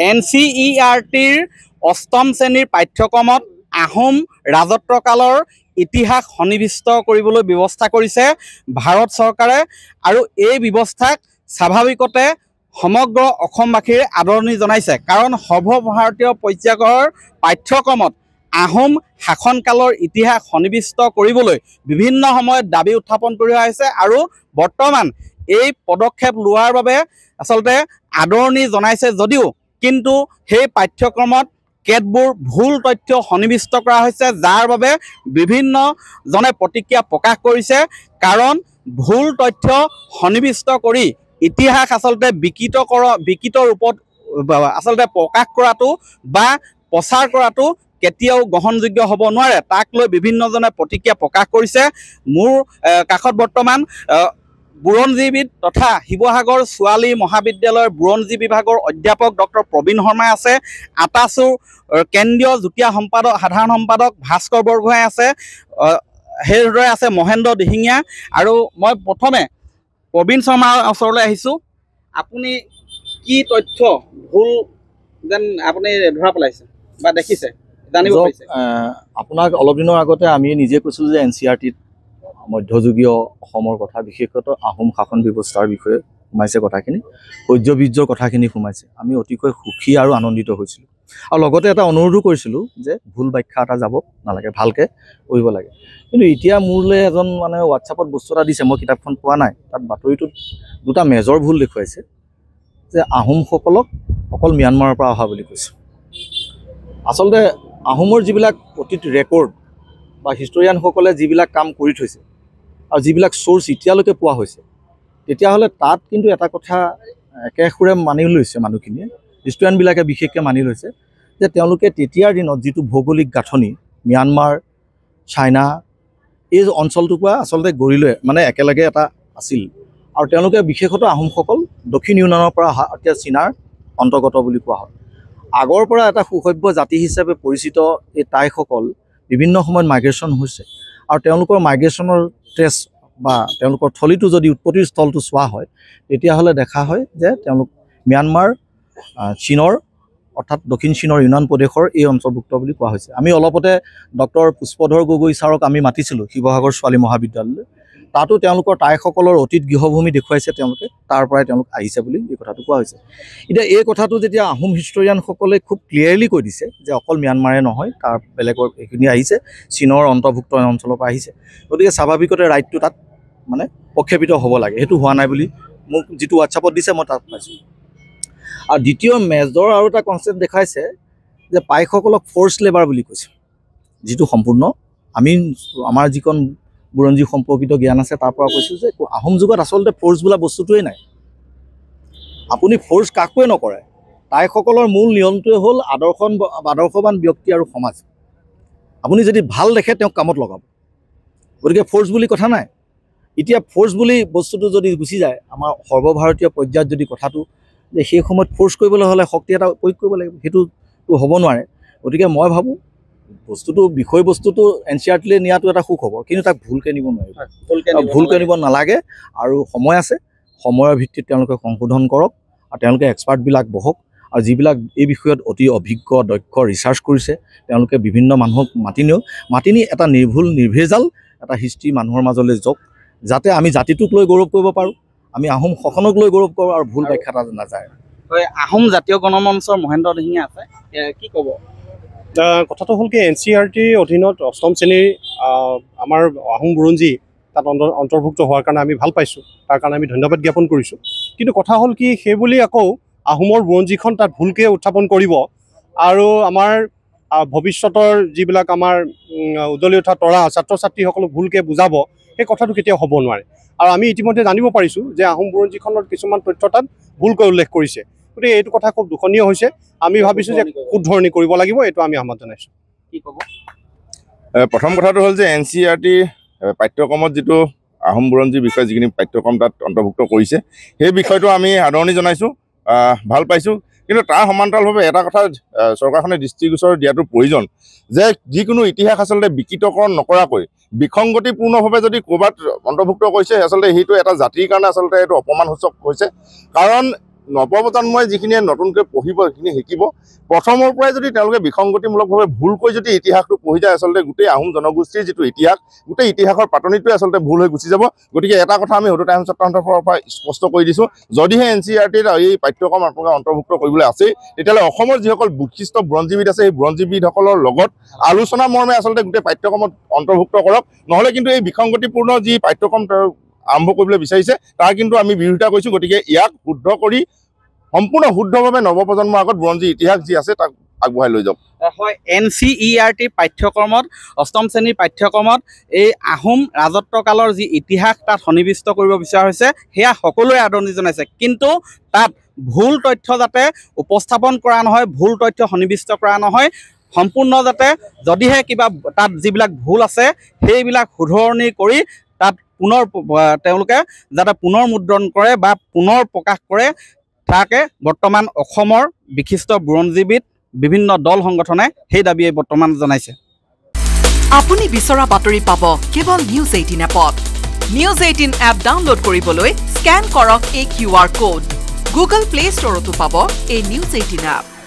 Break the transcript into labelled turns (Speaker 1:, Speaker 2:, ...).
Speaker 1: NCERTৰ অষ্টম শ্ৰেণীৰ পাঠ্যক্ৰমত আহোম ৰাজত্বকালৰ ইতিহাস সন্নিৱিষ্ট কৰিবলৈ ব্যৱস্থা কৰিছে ভাৰত চৰকাৰে আৰু এই ব্যৱস্থাক স্বাভাৱিকতে সমগ্ৰ অসমবাসীৰ আদৰণি জনাইছে কাৰণ সৰ্বভাৰতীয় পৰ্যায়ৰ পাঠ্যক্ৰমত আহোম শাসনকালৰ ইতিহাস সন্নিৱিষ্ট কৰিবলৈ বিভিন্ন সময়ত দাবী উত্থাপন কৰি আহিছে আৰু বৰ্তমান এই পদক্ষেপ লোৱাৰ বাবে আচলতে আদৰণি জনাইছে যদিও কিন্তু সেই পাঠ্যক্ৰমত কেতবোৰ ভুল তথ্য সন্নিৱিষ্ট কৰা হৈছে যাৰ বাবে বিভিন্নজনে প্ৰতিক্ৰিয়া প্ৰকাশ কৰিছে কাৰণ ভুল তথ্য সন্নিৱিষ্ট কৰি ইতিহাস আচলতে বিকৃত ৰূপত আচলতে প্ৰকাশ কৰাটো বা প্ৰচাৰ কৰাটো কেতিয়াও গ্ৰহণযোগ্য হ'ব নোৱাৰে তাক লৈ বিভিন্নজনে প্ৰতিক্ৰিয়া প্ৰকাশ কৰিছে মোৰ কাষত বৰ্তমান বুৰঞ্জীবিদ তথা শিৱসাগৰ ছোৱালী মহাবিদ্যালয়ৰ বুৰঞ্জী বিভাগৰ অধ্যাপক ডক্টৰ প্ৰবীণ শৰ্মাই আছে আটাচুৰ কেন্দ্ৰীয় যুটীয়া সম্পাদক সাধাৰণ সম্পাদক ভাস্কৰ বৰগোহাঁই আছে সেইদৰে আছে মহেন্দ্ৰ দিহিঙীয়া আৰু মই প্ৰথমে প্ৰবীণ শৰ্মাৰ ওচৰলৈ আহিছোঁ আপুনি কি তথ্য ভুল যেন আপুনি ধৰা পেলাইছে বা দেখিছে জানিব পাৰিছে
Speaker 2: আপোনাক অলপ দিনৰ আগতে আমি নিজে কৈছিলোঁ যে NCERTত মধ্যযুগীয় অসমৰ কথা বিশেষত আহোম শাসন ব্যৱস্থাৰ বিষয়ে সোমাইছে কথাখিনি সৌৰ্যবীৰ্যৰ কথাখিনি সোমাইছে আমি অতিকৈ সুখী আৰু আনন্দিত হৈছিলোঁ আৰু লগতে এটা অনুৰোধো কৰিছিলোঁ যে ভুল ব্যাখ্যা এটা যাব নালাগে ভালকৈ কৰিব লাগে কিন্তু এতিয়া মোৰলৈ এজন মানে হোৱাটছআপত বস্তু এটা দিছে মই কিতাপখন পোৱা নাই তাত বাতৰিটোত দুটা মেজৰ ভুল দেখুৱাইছে যে আহোমসকলক অকল ম্যানমাৰৰ পৰা অহা বুলি কৈছে আচলতে আহোমৰ যিবিলাক অতীত ৰেকৰ্ড বা হিষ্টৰিয়ানসকলে যিবিলাক কাম কৰি থৈছে আৰু যিবিলাক চ'ৰ্চ এতিয়ালৈকে পোৱা হৈছে তেতিয়াহ'লে তাত কিন্তু এটা কথা একেসুৰে মানি লৈছে মানুহখিনিয়ে হিষ্টৰিয়ানবিলাকে বিশেষকৈ মানি লৈছে যে তেওঁলোকে তেতিয়াৰ দিনত যিটো ভৌগোলিক গাঁথনি ম্যানমাৰ চাইনা এই অঞ্চলটোৰ পৰা আচলতে গঢ়ি লৈ মানে একেলগে এটা আছিল আৰু তেওঁলোকে বিশেষতঃ আহোমসকল দক্ষিণ ইউনানৰ পৰা অহা এতিয়া চীনাৰ অন্তৰ্গত বুলি কোৱা হয় আগৰ পৰা এটা সুসভ্য জাতি হিচাপে পৰিচিত এই টাইসকল বিভিন্ন সময়ত মাইগ্ৰেশ্যন হৈছে আৰু তেওঁলোকৰ মাইগ্ৰেশ্যনৰ ট্ৰেছ বা তেওঁলোকৰ থলীটো যদি উৎপত্তিৰ স্থলটো চোৱা হয় তেতিয়াহ'লে দেখা হয় যে তেওঁলোক ম্যানমাৰ চীনৰ অৰ্থাৎ দক্ষিণ চীনৰ ইউনান প্ৰদেশৰ এই অন্তৰ্ভুক্ত বুলি কোৱা হৈছে আমি অলপতে ডক্টৰ পুষ্পধৰ গগৈ ছাৰক আমি মাতিছিলোঁ শিৱসাগৰ ছোৱালী মহাবিদ্যালয়লৈ তাতো তেওঁলোকৰ টাইসকলৰ অতীত গৃহভূমি দেখুৱাইছে তেওঁলোকে তাৰ পৰাই তেওঁলোক আহিছে বুলি এই কথাটো কোৱা হৈছে এতিয়া এই কথাটো যেতিয়া আহোম হিষ্টৰিয়ানসকলে খুব ক্লিয়াৰলি কৈ দিছে যে অকল ম্যানমাৰে নহয় তাৰ বেলেগৰ এইখিনি আহিছে চীনৰ অন্তৰ্ভুক্ত অঞ্চলৰ পৰা আহিছে গতিকে স্বাভাৱিকতে ৰাইটটো তাত মানে প্ৰক্ষেপিত হ'ব লাগে সেইটো হোৱা নাই বুলি মোক যিটো হোৱাটছআপত দিছে মই তাত পাইছোঁ আৰু দ্বিতীয় মেজৰ আৰু এটা কনচেপ্ট দেখাইছে যে পাইকসকলক ফ'ৰ্চ লেবাৰ বুলি কৈছে যিটো সম্পূৰ্ণ আমি আমাৰ যিখন বুৰঞ্জী সম্পৰ্কিত জ্ঞান আছে তাৰ পৰা কৈছোঁ যে আহোম যুগত আচলতে ফ'ৰ্চ বোলা বস্তুটোৱেই নাই আপুনি ফ'ৰ্চ কাকোৱে নকৰে টাইসকলৰ মূল নিয়মটোৱে হ'ল আদৰ্শৱান ব্যক্তি আৰু সমাজ আপুনি যদি ভাল দেখে তেওঁক কামত লগাব গতিকে ফ'ৰ্চ বুলি কথা নাই এতিয়া ফ'ৰ্চ বুলি বস্তুটো যদি গুচি যায় আমাৰ সৰ্বভাৰতীয় পৰ্যায়ত যদি কথাটো যে সেই সময়ত ফ'ৰ্চ কৰিবলৈ হ'লে শক্তি এটা প্ৰয়োগ কৰিব লাগিব সেইটোতো হ'ব নোৱাৰে গতিকে মই ভাবোঁ বস্তুটো বিষয়বস্তুটো NCERTলৈ নিয়াটো এটা সুখবৰ কিন্তু তাক ভুলকৈ নিব নোৱাৰিব ভুলকৈ নিব নালাগে আৰু সময় আছে সময়ৰ ভিত্তিত তেওঁলোকে সংশোধন কৰক আৰু তেওঁলোকে এক্সপাৰ্টবিলাক বহক আৰু যিবিলাক এই বিষয়ত অতি অভিজ্ঞ দক্ষ ৰিচাৰ্চ কৰিছে তেওঁলোকে বিভিন্ন মানুহক মাতি নি এটা নিৰ্ভেজাল এটা হিষ্ট্ৰী মানুহৰ মাজলৈ যাওক যাতে আমি জাতিটোক লৈ গৌৰৱ কৰিব পাৰোঁ আমি আহোম শাসনক লৈ গৌৰৱ কৰোঁ আৰু ভুল ব্যাখ্যা এটা নাযায়
Speaker 1: আহোম জাতীয় গণমঞ্চৰ মহেন্দ্ৰ দিহিঙীয়া আছে কি ক'ব
Speaker 3: কথাটো হ'ল কি NCERTৰ অধীনত অষ্টম শ্ৰেণীৰ আমাৰ আহোম বুৰঞ্জী তাত অন্তৰ্ভুক্ত হোৱাৰ কাৰণে আমি ভাল পাইছোঁ তাৰ কাৰণে আমি ধন্যবাদ জ্ঞাপন কৰিছোঁ কিন্তু কথা হ'ল কি সেইবুলি আকৌ আহোমৰ বুৰঞ্জীখন তাত ভুলকৈ উত্থাপন কৰিব আৰু আমাৰ ভৱিষ্যতৰ যিবিলাক আমাৰ উজলি উঠা তৰা ছাত্ৰ ছাত্ৰীসকলক ভুলকৈ বুজাব সেই কথাটো কেতিয়াও হ'ব নোৱাৰে আৰু আমি ইতিমধ্যে জানিব পাৰিছোঁ যে আহোম বুৰঞ্জীখনত কিছুমান তথ্য তাত ভুলকৈ উল্লেখ কৰিছে গতিকে এইটো কথা খুব দুখনীয় হৈছে আমি ভাবিছোঁ যে শুধৰণি কৰিব লাগিব এইটো আমি আহ্বান জনাইছোঁ
Speaker 1: কি ক'ব
Speaker 4: প্ৰথম কথাটো হ'ল যে NCERT পাঠ্যক্ৰমত যিটো আহোম বুৰঞ্জীৰ বিষয়ে যিখিনি পাঠ্যক্ৰম তাত অন্তৰ্ভুক্ত কৰিছে সেই বিষয়টো আমি আদৰণি জনাইছোঁ ভাল পাইছোঁ কিন্তু তাৰ সমান্তৰালভাৱে এটা কথা চৰকাৰখনে দৃষ্টিগোচৰ দিয়াটো প্ৰয়োজন যে যিকোনো ইতিহাস আচলতে বিকৃতকৰণ নকৰাকৈ বিসংগতিপূৰ্ণভাৱে যদি ক'ৰবাত অন্তৰ্ভুক্ত কৰিছে আচলতে সেইটো এটা জাতিৰ কাৰণে আচলতে এইটো অপমানসূচক হৈছে কাৰণ নৱপ্ৰজন্মই যিখিনিয়ে নতুনকৈ পঢ়িব সেইখিনি শিকিব প্ৰথমৰ পৰাই যদি তেওঁলোকে বিসংগতিমূলকভাৱে ভুলকৈ যদি ইতিহাসটো পঢ়ি যায় আচলতে গোটেই আহোম জনগোষ্ঠীৰ যিটো ইতিহাস গোটেই ইতিহাসৰ পাতনিটোৱে আচলতে ভুল হৈ গুচি যাব গতিকে এটা কথা আমি সদৌ টাইমছ ছাত্ৰসন্থাৰ ফালৰ পৰা স্পষ্ট কৰি দিছোঁ যদিহে NCERTত এই পাঠ্যক্ৰম আপোনালোকে অন্তৰ্ভুক্ত কৰিবলৈ আছে তেতিয়াহ'লে অসমৰ যিসকল বিশিষ্ট বুৰঞ্জীবিদ আছে সেই বুৰঞ্জীবিদসকলৰ লগত আলোচনা মৰ্মে আচলতে গোটেই পাঠ্যক্ৰমত অন্তৰ্ভুক্ত কৰক নহ'লে কিন্তু এই বিসংগতিপূৰ্ণ যি পাঠ্যক্ৰম আৰম্ভ কৰিবলৈ বিচাৰিছে তাৰ কিন্তু আমি বিৰোধিতা কৰিছোঁ গতিকে ইয়াক শুদ্ধ কৰি সম্পূৰ্ণ শুদ্ধভাৱে নৱপ্ৰজন্মৰ আগত বুৰঞ্জী ইতিহাস যি আছে তাক আগবঢ়াই লৈ যাওক
Speaker 1: হয় NCERT পাঠ্যক্ৰমত অষ্টম শ্ৰেণীৰ পাঠ্যক্ৰমত এই আহোম ৰাজত্বকালৰ যি ইতিহাস তাত সন্নিৱিষ্ট কৰিব বিচৰা হৈছে সেয়া সকলোৱে আদৰণি জনাইছে কিন্তু তাত ভুল তথ্য যাতে উপস্থাপন কৰা নহয় ভুল তথ্য সন্নিৱিষ্ট কৰা নহয় সম্পূৰ্ণ যাতে যদিহে কিবা তাত যিবিলাক ভুল আছে সেইবিলাক শুধৰণি কৰি তাত পুনৰ তেওঁলোকে যাতে পুনৰ মুদ্ৰণ কৰে বা পুনৰ প্ৰকাশ কৰে তাকে বৰ্তমান অসমৰ বিশিষ্ট বুৰঞ্জীবিদ বিভিন্ন দল সংগঠনে সেই দাবীয়ে বৰ্তমান জনাইছে
Speaker 5: আপুনি বিচৰা বাতৰি পাব কেৱল নিউজ 18 এপত নিউজ 18 এপ ডাউনলোড কৰিবলৈ স্ক্যান কৰক এই QR কোড গুগল প্লে ষ্টৰতো পাব এই নিউজ 18 এপ